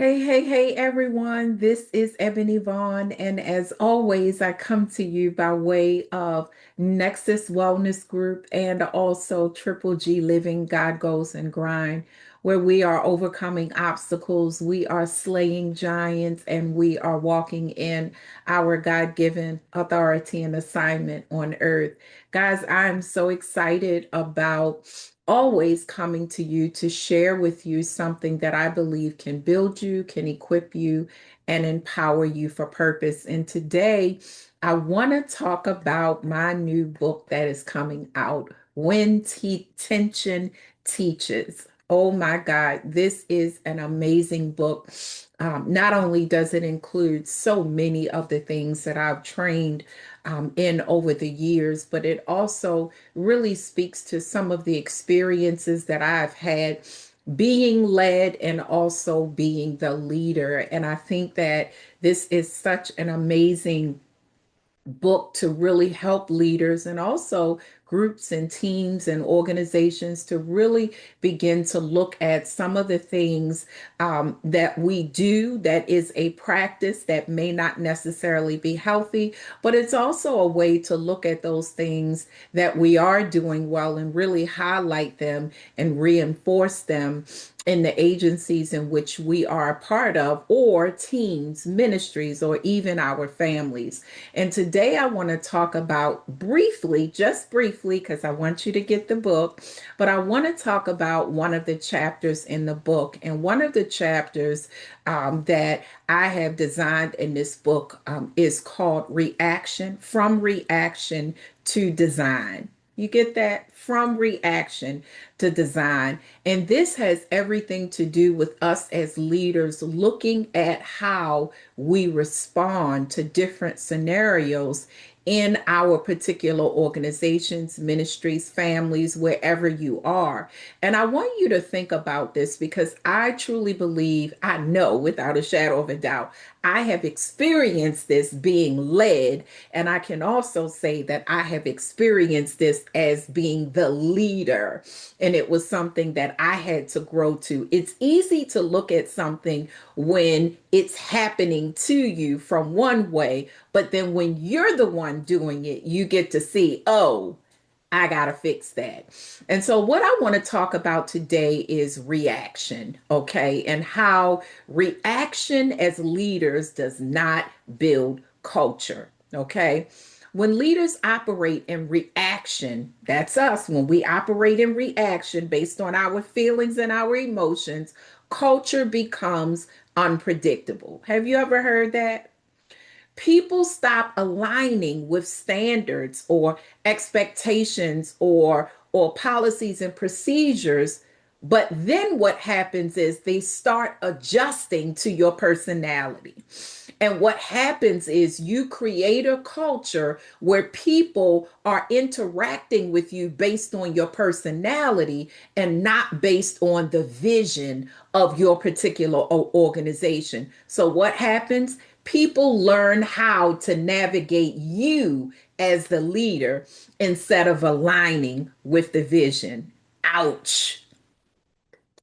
Hey, everyone. This is Ebony Vaughn. And as always, I come to you by way of Nexus Wellness Group and also Triple G Living God Goes and Grind, where we are overcoming obstacles, we are slaying giants, and we are walking in our God-given authority and assignment on earth. Guys, I'm so excited about always coming to you to share with you something that I believe can build you, can equip you, and empower you for purpose. And today, I want to talk about my new book that is coming out, When Tension Teaches. Oh my God, this is an amazing book. Not only does it include so many of the things that I've trained in over the years, but it also really speaks to some of the experiences that I've had being led and also being the leader. And I think that this is such an amazing book to really help leaders and also groups and teams and organizations to really begin to look at some of the things that we do that is a practice that may not necessarily be healthy, but it's also a way to look at those things that we are doing well and really highlight them and reinforce them in the agencies in which we are a part of, or teams, ministries, or even our families. And today I want to talk about briefly, just briefly, because I want you to get the book, but I want to talk about one of the chapters in the book. And one of the chapters that I have designed in this book is called Reaction, From Reaction to Design. You get that? From reaction to design. And this has everything to do with us as leaders looking at how we respond to different scenarios in our particular organizations, ministries, families, wherever you are. And I want you to think about this because I truly believe, I know without a shadow of a doubt, I have experienced this being led. And I can also say that I have experienced this as being the leader. And it was something that I had to grow to. It's easy to look at something when it's happening to you from one way, but then when you're the one doing it, you get to see, oh, I got to fix that. And so, what I want to talk about today is reaction, okay? And how reaction as leaders does not build culture, okay? When leaders operate in reaction, that's us. When we operate in reaction based on our feelings and our emotions, culture becomes unpredictable. Have you ever heard that? People stop aligning with standards or expectations or policies and procedures, but then what happens is they start adjusting to your personality. And what happens is you create a culture where people are interacting with you based on your personality and not based on the vision of your particular organization. So what happens? People learn how to navigate you as the leader instead of aligning with the vision. Ouch.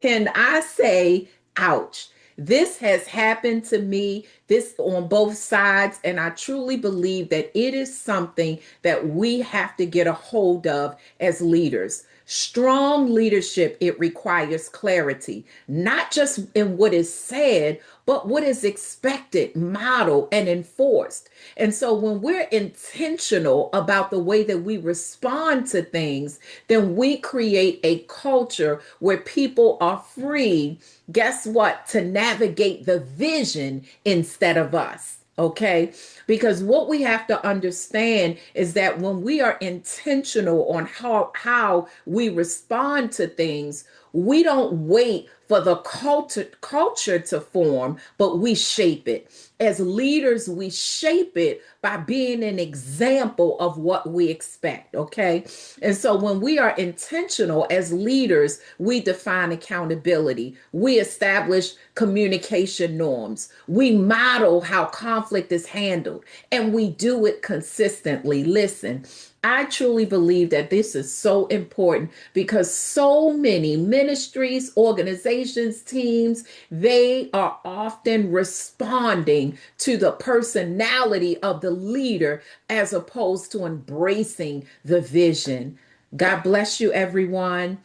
Can I say, ouch? This has happened to me, this on both sides, and I truly believe that it is something that we have to get a hold of as leaders. Strong leadership, it requires clarity, not just in what is said, but what is expected, modeled, and enforced. And so when we're intentional about the way that we respond to things, then we create a culture where people are free, guess what, to navigate the vision instead of us. Okay. Because what we have to understand is that when we are intentional on how we respond to things, we don't wait for the culture to form, but we shape it. As leaders, we shape it by being an example of what we expect. Okay. And so when we are intentional as leaders, we define accountability, we establish communication norms, we model how conflict is handled, and we do it consistently. Listen, I truly believe that this is so important because so many ministries, organizations, communications teams, they are often responding to the personality of the leader as opposed to embracing the vision. God bless you, everyone.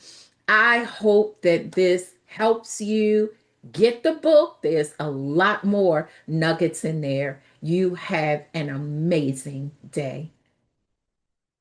I hope that this helps you. Get the book. There's a lot more nuggets in there. You have an amazing day.